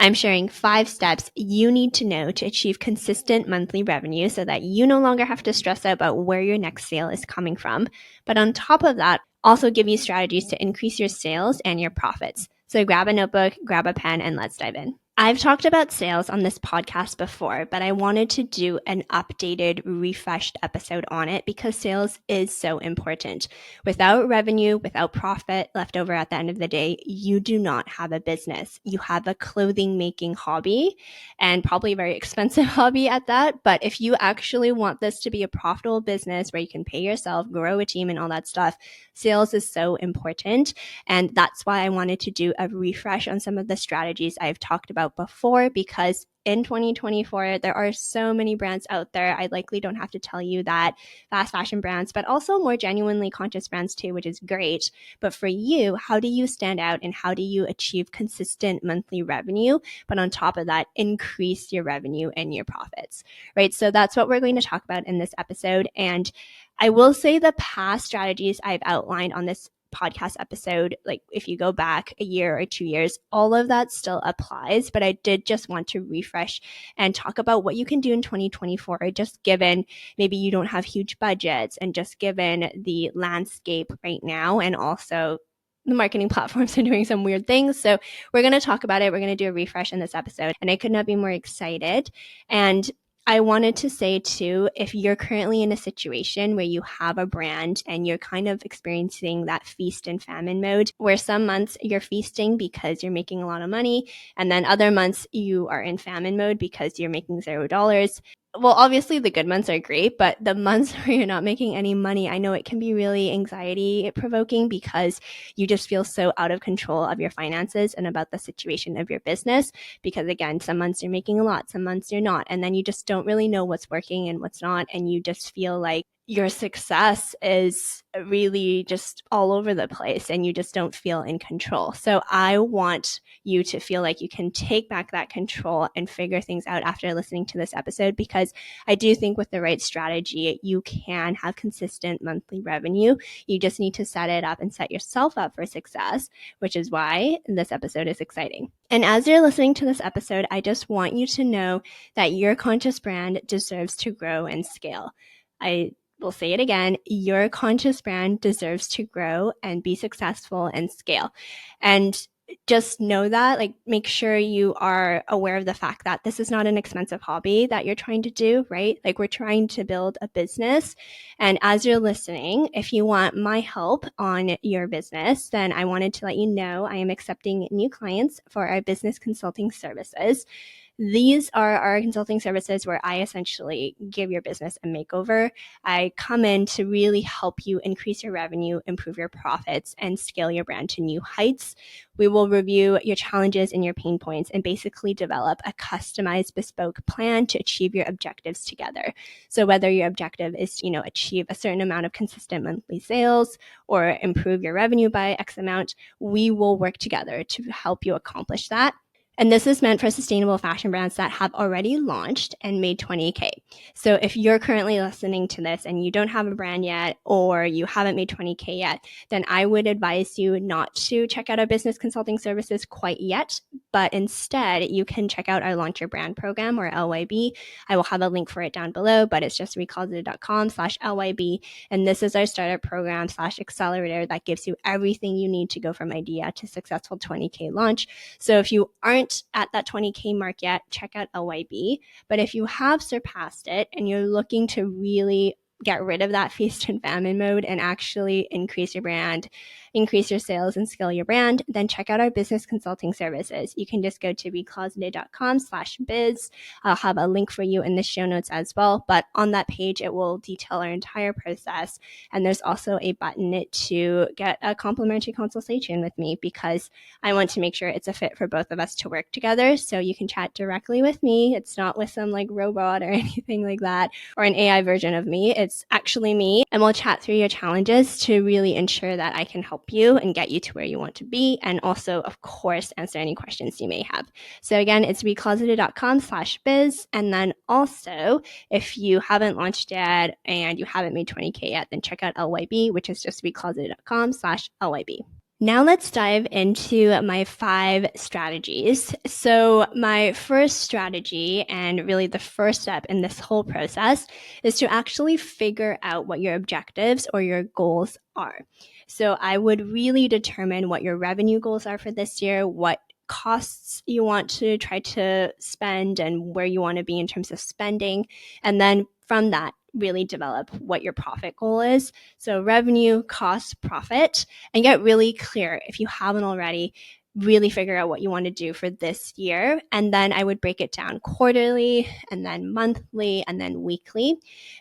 I'm sharing 5 steps you need to know to achieve consistent monthly revenue so that you no longer have to stress out about where your next sale is coming from. But on top of that, also give you strategies to increase your sales and your profits. So grab a notebook, grab a pen, and let's dive in. I've talked about sales on this podcast before, but I wanted to do an updated, refreshed episode on it because sales is so important. Without revenue, without profit left over at the end of the day, you do not have a business. You have a clothing making hobby, and probably a very expensive hobby at that. But if you actually want this to be a profitable business where you can pay yourself, grow a team, and all that stuff, sales is so important. And that's why I wanted to do a refresh on some of the strategies I've talked about before, because in 2024, there are so many brands out there. I likely don't have to tell you that, fast fashion brands, but also more genuinely conscious brands too, which is great. But for you, how do you stand out and how do you achieve consistent monthly revenue? But on top of that, increase your revenue and your profits, right? So that's what we're going to talk about in this episode. And I will say the past strategies I've outlined on this podcast episode, like if you go back a year or 2 years, all of that still applies. But I did just want to refresh and talk about what you can do in 2024, just given maybe you don't have huge budgets and just given the landscape right now, and also the marketing platforms are doing some weird things. So we're going to talk about it. We're going to do a refresh in this episode, and I could not be more excited. And I wanted to say too, if you're currently in a situation where you have a brand and you're kind of experiencing that feast and famine mode, where some months you're feasting because you're making a lot of money, and then other months you are in famine mode because you're making $0. Well, obviously the good months are great, but the months where you're not making any money, I know it can be really anxiety provoking because you just feel so out of control of your finances and about the situation of your business. Because again, some months you're making a lot, some months you're not. And then you just don't really know what's working and what's not. And you just feel like your success is really just all over the place and you just don't feel in control. So I want you to feel like you can take back that control and figure things out after listening to this episode, because I do think with the right strategy, you can have consistent monthly revenue. You just need to set it up and set yourself up for success, which is why this episode is exciting. And as you're listening to this episode, I just want you to know that your conscious brand deserves to grow and scale. I will say it again, your conscious brand deserves to grow and be successful and scale. And just know that, like, make sure you are aware of the fact that this is not an expensive hobby that you're trying to do, right? Like, we're trying to build a business. And as you're listening, if you want my help on your business, then I wanted to let you know I am accepting new clients for our business consulting services. These are our consulting services where I essentially give your business a makeover. I come in to really help you increase your revenue, improve your profits, and scale your brand to new heights. We will review your challenges and your pain points and basically develop a customized, bespoke plan to achieve your objectives together. So whether your objective is to, achieve a certain amount of consistent monthly sales or improve your revenue by X amount, we will work together to help you accomplish that. And this is meant for sustainable fashion brands that have already launched and made 20K. So if you're currently listening to this and you don't have a brand yet, or you haven't made 20K yet, then I would advise you not to check out our business consulting services quite yet, but instead you can check out our Launch Your Brand program, or LYB. I will have a link for it down below, but it's just recloseted.com/LYB. And this is our startup program / accelerator that gives you everything you need to go from idea to successful 20K launch. So if you aren't at that 20K mark yet, check out LYB. But if you have surpassed it and you're looking to really get rid of that feast and famine mode and actually increase your brand, increase your sales, and scale your brand, then check out our business consulting services. You can just go to recloseted.com/biz. I'll have a link for you in the show notes as well. But on that page, it will detail our entire process. And there's also a button to get a complimentary consultation with me, because I want to make sure it's a fit for both of us to work together. So you can chat directly with me. It's not with some robot or anything like that, or an AI version of me. It's actually me. And we'll chat through your challenges to really ensure that I can help you and get you to where you want to be. And also, of course, answer any questions you may have. So again, it's recloseted.com/biz. And then also, if you haven't launched yet and you haven't made 20K yet, then check out LYB, which is just recloseted.com/LYB. Now let's dive into my 5 strategies. So my first strategy, and really the first step in this whole process, is to actually figure out what your objectives or your goals are. So I would really determine what your revenue goals are for this year, what costs you want to try to spend, and where you want to be in terms of spending. And then from that, really develop what your profit goal is. So revenue, cost, profit, and get really clear if you haven't already. Really figure out what you want to do for this year. And then I would break it down quarterly and then monthly and then weekly,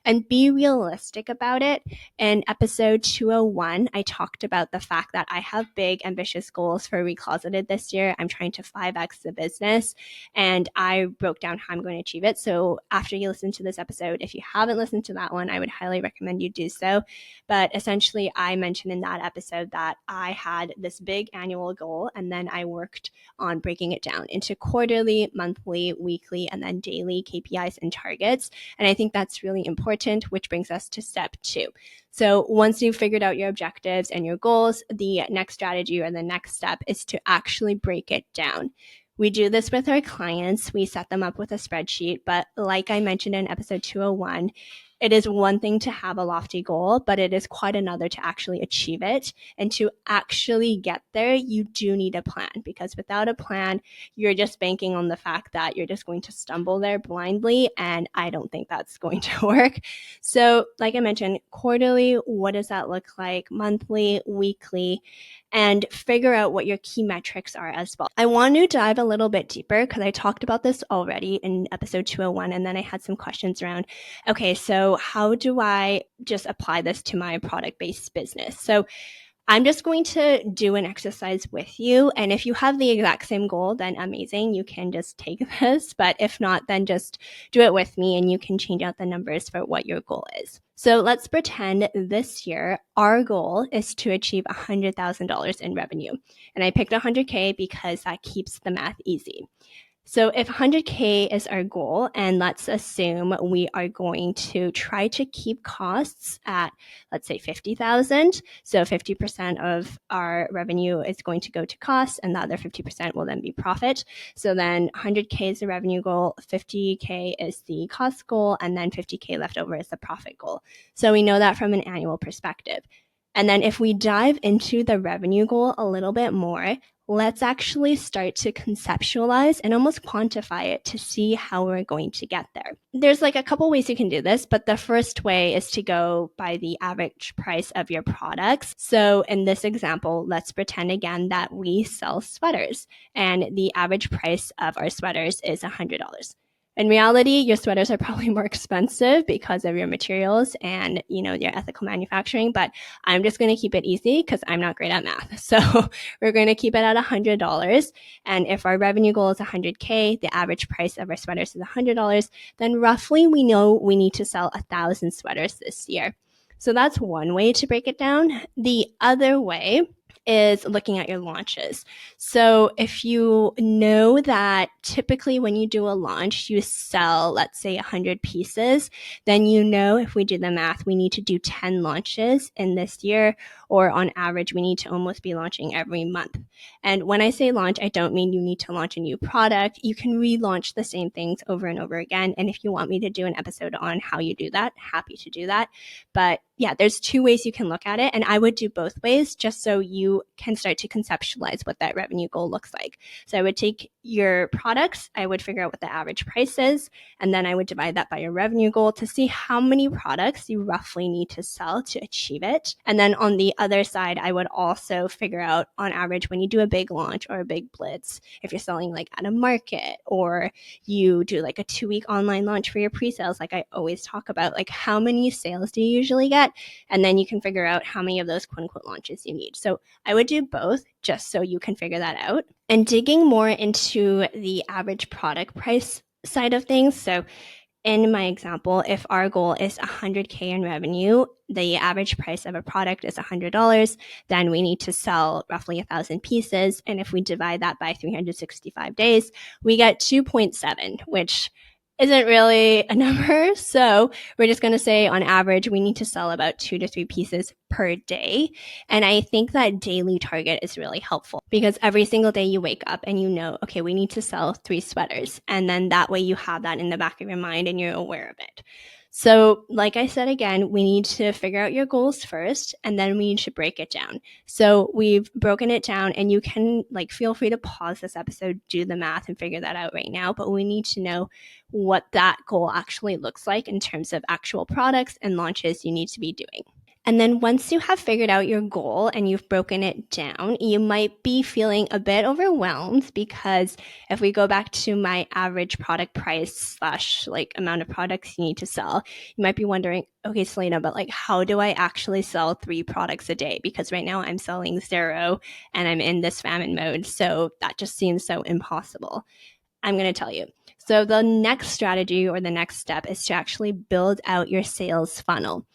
and be realistic about it. In episode 201, I talked about the fact that I have big, ambitious goals for Recloseted this year. I'm trying to 5x the business, and I broke down how I'm going to achieve it. So after you listen to this episode, if you haven't listened to that one, I would highly recommend you do so. But essentially, I mentioned in that episode that I had this big annual goal, and then I worked on breaking it down into quarterly, monthly, weekly, and then daily KPIs and targets. And I think that's really important, which brings us to step 2. So once you've figured out your objectives and your goals, the next strategy or the next step is to actually break it down. We do this with our clients. We set them up with a spreadsheet, but like I mentioned in episode 201, it is one thing to have a lofty goal, but it is quite another to actually achieve it. And to actually get there, you do need a plan, because without a plan, you're just banking on the fact that you're just going to stumble there blindly. And I don't think that's going to work. So like I mentioned, quarterly, what does that look like? Monthly, weekly, and figure out what your key metrics are as well. I want to dive a little bit deeper because I talked about this already in episode 201, and then I had some questions around, okay, so how do I just apply this to my product-based business? So I'm just going to do an exercise with you. And if you have the exact same goal, then amazing. You can just take this. But if not, then just do it with me and you can change out the numbers for what your goal is. So let's pretend this year our goal is to achieve $100,000 in revenue. And I picked 100K because that keeps the math easy. So if 100K is our goal, and let's assume we are going to try to keep costs at, let's say, 50,000. So 50% of our revenue is going to go to costs, and the other 50% will then be profit. So then 100K is the revenue goal, 50K is the cost goal, and then 50K left over is the profit goal. So we know that from an annual perspective. And then if we dive into the revenue goal a little bit more, let's actually start to conceptualize and almost quantify it to see how we're going to get there. There's like a couple ways you can do this, but the first way is to go by the average price of your products. So in this example, let's pretend again that we sell sweaters, and the average price of our sweaters is $100. In reality, your sweaters are probably more expensive because of your materials and, your ethical manufacturing, but I'm just going to keep it easy because I'm not great at math. So we're going to keep it at $100. And if our revenue goal is 100K, the average price of our sweaters is $100, then roughly we know we need to sell 1,000 sweaters this year. So that's one way to break it down. The other way is looking at your launches. So if you know that typically when you do a launch, you sell, let's say 100 pieces, then if we do the math, we need to do 10 launches in this year, or on average, we need to almost be launching every month. And when I say launch, I don't mean you need to launch a new product. You can relaunch the same things over and over again. And if you want me to do an episode on how you do that, happy to do that. But yeah, there's 2 ways you can look at it. And I would do both ways just so you can start to conceptualize what that revenue goal looks like. So I would take your products, I would figure out what the average price is, and then I would divide that by your revenue goal to see how many products you roughly need to sell to achieve it. And then on the other side, I would also figure out on average when you do a big launch or a big blitz, if you're selling like at a market, or you do like a 2-week online launch for your pre-sales, like I always talk about, like how many sales do you usually get? And then you can figure out how many of those quote unquote launches you need. So I would do both just so you can figure that out. And digging more into the average product price side of things. So in my example, if our goal is 100K in revenue, the average price of a product is $100, then we need to sell roughly 1,000 pieces. And if we divide that by 365 days, we get 2.7, which isn't really a number. So we're just going to say on average, we need to sell about 2 to 3 pieces per day. And I think that daily target is really helpful because every single day you wake up and you know, okay, we need to sell 3 sweaters. And then that way you have that in the back of your mind and you're aware of it. So, like I said again, we need to figure out your goals first and then we need to break it down. So, we've broken it down and you can feel free to pause this episode, do the math and figure that out right now, but we need to know what that goal actually looks like in terms of actual products and launches you need to be doing. And then once you have figured out your goal and you've broken it down, you might be feeling a bit overwhelmed because if we go back to my average product price slash amount of products you need to sell, you might be wondering, okay, Selena, but how do I actually sell 3 products a day? Because right now I'm selling 0 and I'm in this famine mode. So that just seems so impossible. I'm going to tell you. So the next strategy or the next step is to actually build out your sales funnel.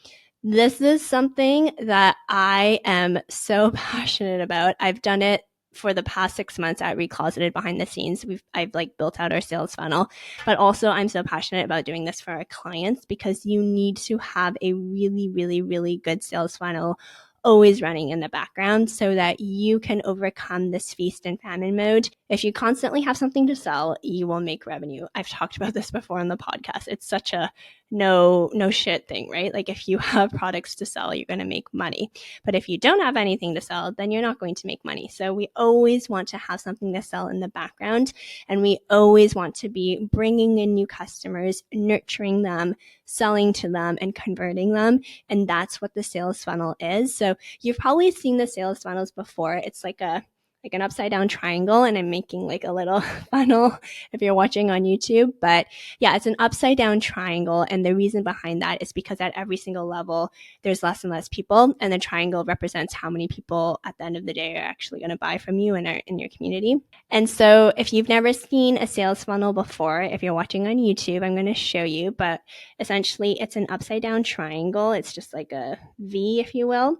This is something that I am so passionate about. I've done it for the past 6 months at Recloseted behind the scenes. I've built out our sales funnel, but also I'm so passionate about doing this for our clients because you need to have a really, really, really good sales funnel always running in the background so that you can overcome this feast and famine mode. If you constantly have something to sell, you will make revenue. I've talked about this before on the podcast. It's such a no shit thing, right? If you have products to sell, you're going to make money. But if you don't have anything to sell, then you're not going to make money. So we always want to have something to sell in the background. And we always want to be bringing in new customers, nurturing them, selling to them, and converting them. And that's what the sales funnel is. So you've probably seen the sales funnels before. It's like an upside down triangle, and I'm making a little funnel if you're watching on YouTube. But yeah, it's an upside down triangle. And the reason behind that is because at every single level, there's less and less people. And the triangle represents how many people at the end of the day are actually going to buy from you and are in your community. And so if you've never seen a sales funnel before, if you're watching on YouTube, I'm going to show you. But essentially, it's an upside down triangle. It's just like a V, if you will.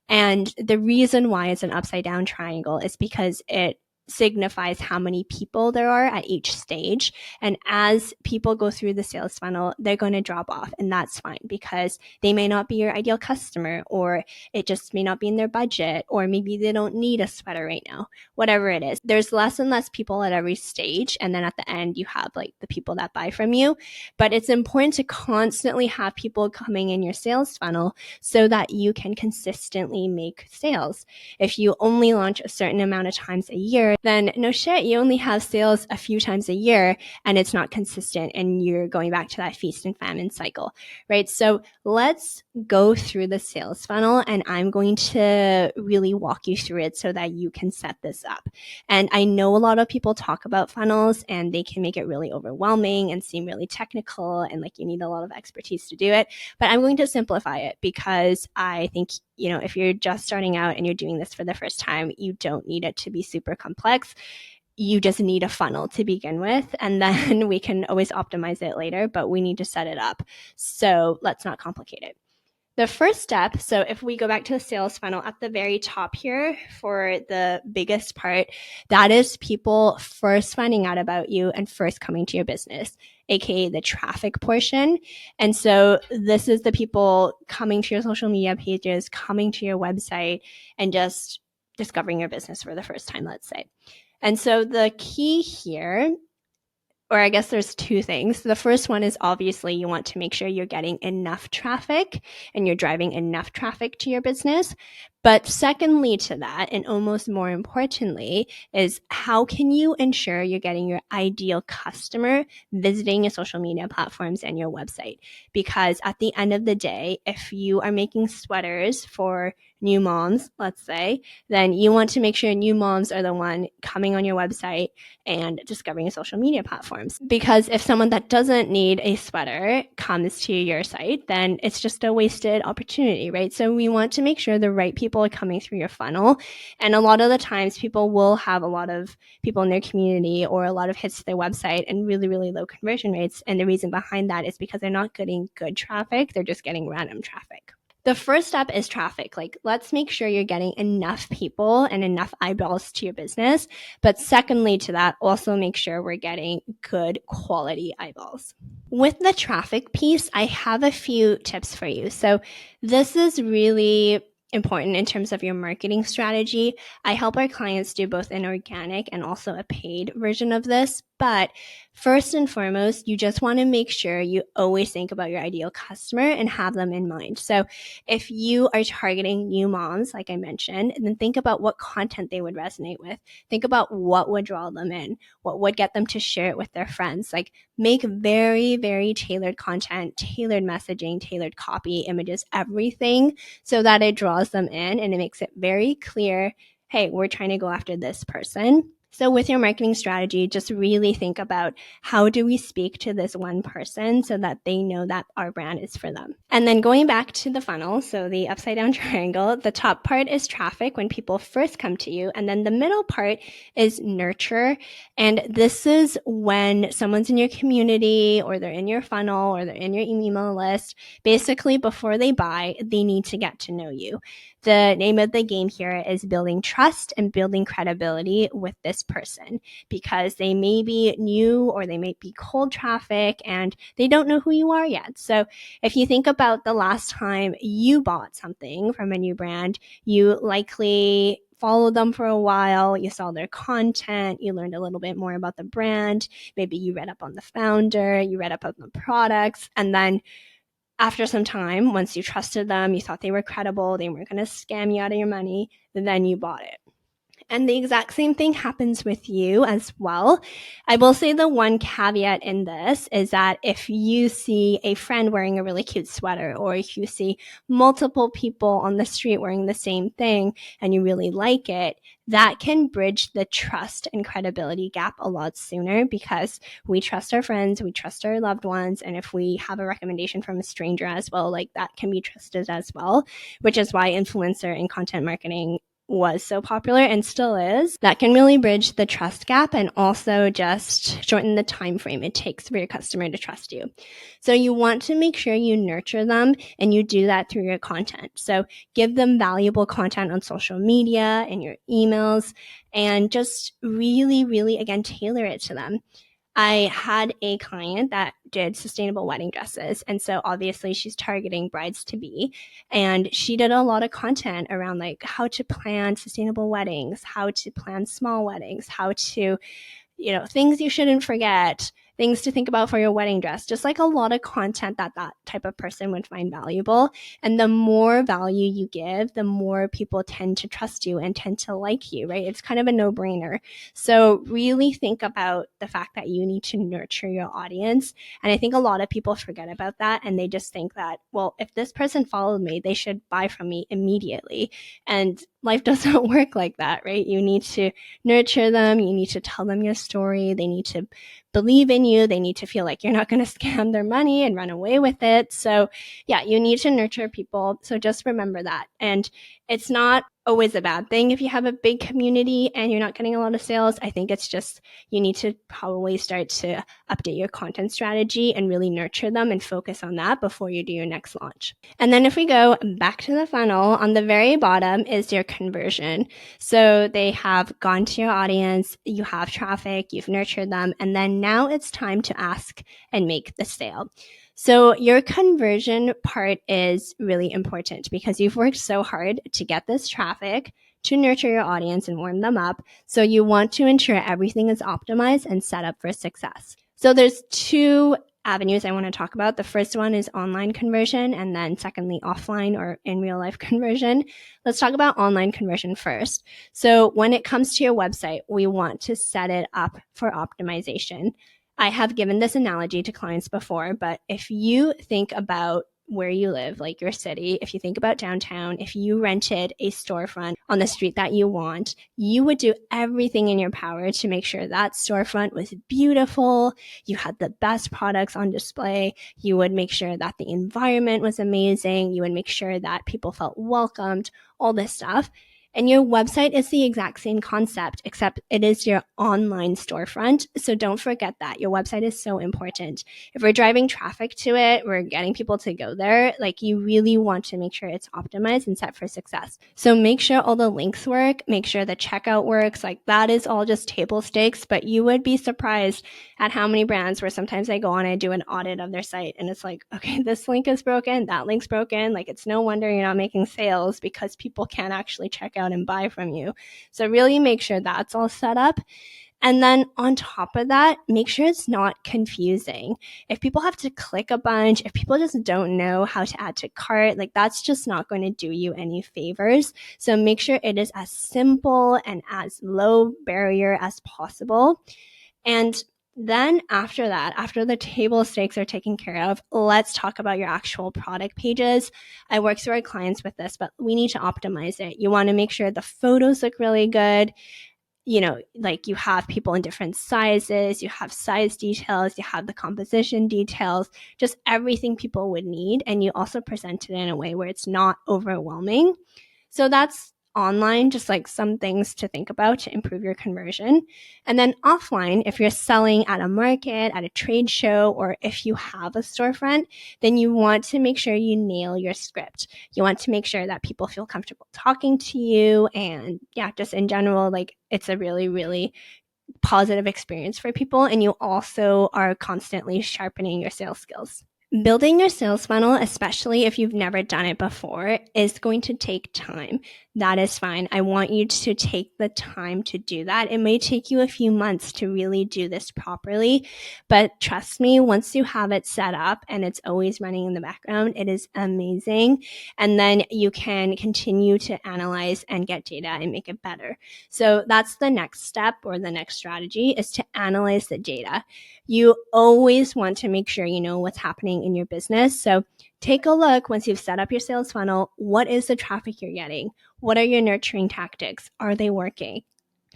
And the reason why it's an upside down triangle is because it signifies how many people there are at each stage. And as people go through the sales funnel, they're going to drop off. And that's fine because they may not be your ideal customer, or it just may not be in their budget, or maybe they don't need a sweater right now, whatever it is. There's less and less people at every stage. And then at the end, you have the people that buy from you. But it's important to constantly have people coming in your sales funnel so that you can consistently make sales. If you only launch a certain amount of times a year, then no shit, you only have sales a few times a year and it's not consistent and you're going back to that feast and famine cycle, right? So let's go through the sales funnel and I'm going to really walk you through it so that you can set this up. And I know a lot of people talk about funnels and they can make it really overwhelming and seem really technical and you need a lot of expertise to do it. But I'm going to simplify it because I think, if you're just starting out and you're doing this for the first time, you don't need it to be super complex. You just need a funnel to begin with, and then we can always optimize it later, but we need to set it up. So let's not complicate it. The first step, so if we go back to the sales funnel at the very top here for the biggest part, that is people first finding out about you and first coming to your business, aka the traffic portion. And so this is the people coming to your social media pages, coming to your website, and just discovering your business for the first time, let's say. And so the key here, or I guess there's 2 things. The first one is obviously you want to make sure you're getting enough traffic and you're driving enough traffic to your business. But secondly to that, and almost more importantly, is how can you ensure you're getting your ideal customer visiting your social media platforms and your website? Because at the end of the day, if you are making sweaters for new moms, let's say, then you want to make sure new moms are the one coming on your website and discovering your social media platforms. Because if someone that doesn't need a sweater comes to your site, then it's just a wasted opportunity, right? So we want to make sure the right people are coming through your funnel. And a lot of the times people will have a lot of people in their community or a lot of hits to their website and really, really low conversion rates. And the reason behind that is because they're not getting good traffic. They're just getting random traffic. The first step is traffic. Like, let's make sure you're getting enough people and enough eyeballs to your business. But secondly to that, also make sure we're getting good quality eyeballs. With the traffic piece, I have a few tips for you. So this is really important in terms of your marketing strategy. I help our clients do both an organic and also a paid version of this. But first and foremost, you just want to make sure you always think about your ideal customer and have them in mind. So if you are targeting new moms, like I mentioned, then think about what content they would resonate with. Think about what would draw them in, what would get them to share it with their friends. Like, make very, very tailored content, tailored messaging, tailored copy, images, everything, so that it draws them in and it makes it very clear, hey, we're trying to go after this person. So with your marketing strategy, just really think about how do we speak to this one person so that they know that our brand is for them. And then going back to the funnel, so the upside down triangle, the top part is traffic when people first come to you. And then the middle part is nurture. And this is when someone's in your community or they're in your funnel or they're in your email list. Basically, before they buy, they need to get to know you. The name of the game here is building trust and building credibility with this person, because they may be new or they may be cold traffic and they don't know who you are yet. So if you think about the last time you bought something from a new brand, you likely followed them for a while, you saw their content, you learned a little bit more about the brand, maybe you read up on the founder, you read up on the products, and then after some time, once you trusted them, you thought they were credible, they weren't going to scam you out of your money, then you bought it. And the exact same thing happens with you as well. I will say the one caveat in this is that if you see a friend wearing a really cute sweater, or if you see multiple people on the street wearing the same thing and you really like it, that can bridge the trust and credibility gap a lot sooner, because we trust our friends, we trust our loved ones, and if we have a recommendation from a stranger as well, like, that can be trusted as well, which is why influencer and content marketing was so popular and still is. That can really bridge the trust gap and also just shorten the time frame it takes for your customer to trust you. So you want to make sure you nurture them, and you do that through your content. So give them valuable content on social media and your emails, and just really, really, again, tailor it to them. I had a client that did sustainable wedding dresses. And so obviously she's targeting brides to be. And she did a lot of content around like how to plan sustainable weddings, how to plan small weddings, how to, things you shouldn't forget, things to think about for your wedding dress, just like a lot of content that type of person would find valuable. And the more value you give, the more people tend to trust you and tend to like you, right? It's kind of a no-brainer. So really think about the fact that you need to nurture your audience. And I think a lot of people forget about that, and they just think that, well, if this person followed me, they should buy from me immediately. And life doesn't work like that, right? You need to nurture them. You need to tell them your story. They need to believe in you. They need to feel like you're not going to scam their money and run away with it. So yeah, you need to nurture people. So just remember that. And it's not always a bad thing if you have a big community and you're not getting a lot of sales. I think it's just, you need to probably start to update your content strategy and really nurture them and focus on that before you do your next launch. And then if we go back to the funnel, on the very bottom is your conversion. So they have gone to your audience, you have traffic, you've nurtured them, and then now it's time to ask and make the sale. So your conversion part is really important because you've worked so hard to get this traffic, to nurture your audience and warm them up. So you want to ensure everything is optimized and set up for success. So there's two avenues I want to talk about. The first one is online conversion, and then secondly, offline or in real life conversion. Let's talk about online conversion first. So when it comes to your website, we want to set it up for optimization. I have given this analogy to clients before, but if you think about where you live, like your city, if you think about downtown, if you rented a storefront on the street that you want, you would do everything in your power to make sure that storefront was beautiful, you had the best products on display, you would make sure that the environment was amazing, you would make sure that people felt welcomed, all this stuff. And your website is the exact same concept, except it is your online storefront. So don't forget that. Your website is so important. If we're driving traffic to it, we're getting people to go there, like you really want to make sure it's optimized and set for success. So make sure all the links work, make sure the checkout works. Like that is all just table stakes, but you would be surprised at how many brands where sometimes I go on, I do an audit of their site and it's like, okay, this link is broken, that link's broken. Like it's no wonder you're not making sales because people can't actually check out and buy from you. So really make sure that's all set up. And then on top of that, make sure it's not confusing. If people have to click a bunch, if people just don't know how to add to cart, like that's just not going to do you any favors. So make sure it is as simple and as low barrier as possible. And then after that, after the table stakes are taken care of, let's talk about your actual product pages. I work through our clients with this, but we need to optimize it. You want to make sure the photos look really good. You know, like you have people in different sizes, you have size details, you have the composition details, just everything people would need. And you also present it in a way where it's not overwhelming. So that's online, just like some things to think about to improve your conversion. And then offline, if you're selling at a market, at a trade show, or if you have a storefront, then you want to make sure you nail your script. You want to make sure that people feel comfortable talking to you. And yeah, just in general, like it's a really, really positive experience for people. And you also are constantly sharpening your sales skills. Building your sales funnel, especially if you've never done it before, is going to take time. That is fine. I want you to take the time to do that. It may take you a few months to really do this properly, but trust me, once you have it set up and it's always running in the background, it is amazing. And then you can continue to analyze and get data and make it better. So that's the next step, or the next strategy, is to analyze the data. You always want to make sure you know what's happening in your business. So take a look once you've set up your sales funnel. What is the traffic you're getting? What are your nurturing tactics? Are they working?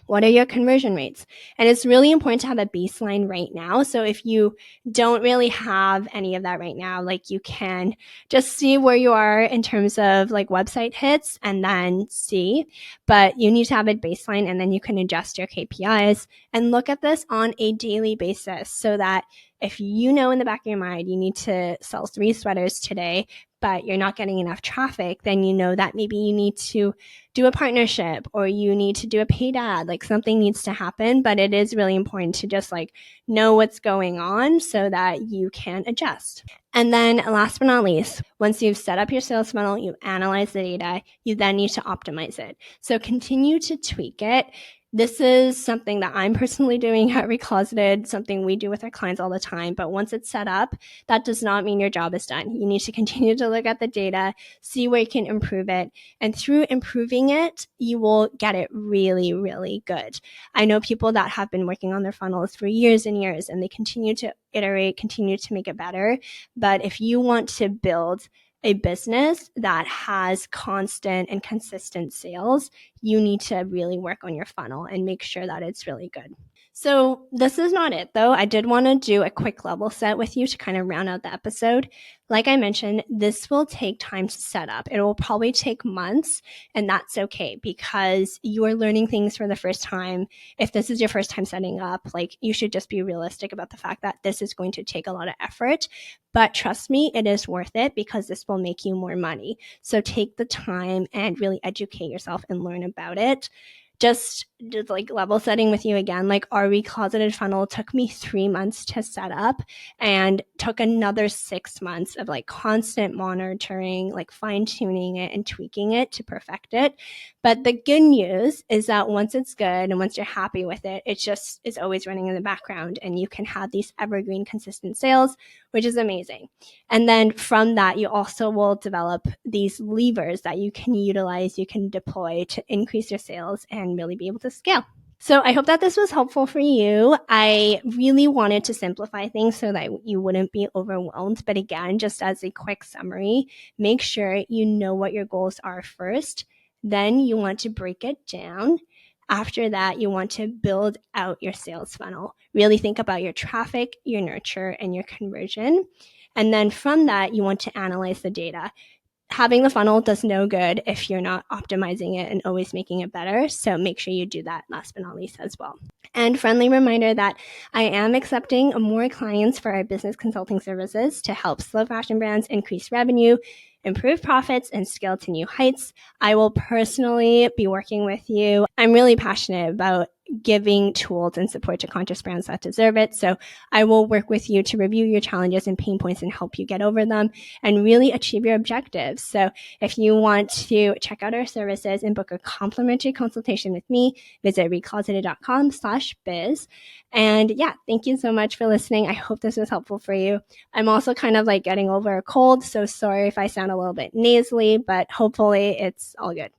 What are your conversion rates? And it's really important to have a baseline right now. So if you don't really have any of that right now, like you can just see where you are in terms of like website hits and then see, but you need to have a baseline and then you can adjust your KPIs and look at this on a daily basis so that if you know in the back of your mind you need to sell 3 sweaters today, but you're not getting enough traffic, then you know that maybe you need to do a partnership or you need to do a paid ad, like something needs to happen. But it is really important to just like know what's going on so that you can adjust. And then last but not least, once you've set up your sales funnel, you analyze the data, you then need to optimize it. So continue to tweak it. This is something that I'm personally doing at Recloseted, something we do with our clients all the time. But once it's set up, that does not mean your job is done. You need to continue to look at the data, see where you can improve it. And through improving it, you will get it really, really good. I know people that have been working on their funnels for years and years, and they continue to iterate, continue to make it better. But if you want to build a business that has constant and consistent sales, you need to really work on your funnel and make sure that it's really good. So this is not it though. I did want to do a quick level set with you to kind of round out the episode. Like I mentioned, this will take time to set up. It will probably take months, and that's okay because you are learning things for the first time. If this is your first time setting up, like you should just be realistic about the fact that this is going to take a lot of effort. But trust me, it is worth it because this will make you more money. So take the time and really educate yourself and learn about it. Just like level setting with you again, like our Recloseted funnel took me 3 months to set up and took another 6 months of like constant monitoring, like fine tuning it and tweaking it to perfect it. But the good news is that once it's good and once you're happy with it, it just is always running in the background and you can have these evergreen consistent sales, which is amazing. And then from that, you also will develop these levers that you can utilize, you can deploy to increase your sales and really be able to scale. So I hope that this was helpful for you. I really wanted to simplify things so that you wouldn't be overwhelmed. But again, just as a quick summary, make sure you know what your goals are first. Then you want to break it down. After that, you want to build out your sales funnel. Really think about your traffic, your nurture, and your conversion. And then from that, you want to analyze the data. having the funnel does no good if you're not optimizing it and always making it better. So make sure you do that last but not least as well. And friendly reminder that I am accepting more clients for our business consulting services to help slow fashion brands increase revenue, improve profits, and scale to new heights. I will personally be working with you. I'm really passionate about giving tools and support to conscious brands that deserve it. So I will work with you to review your challenges and pain points and help you get over them and really achieve your objectives. So if you want to check out our services and book a complimentary consultation with me, visit recloseted.com/biz. And yeah, thank you so much for listening. I hope this was helpful for you. I'm also kind of like getting over a cold, so sorry if I sound a little bit nasally, but hopefully it's all good.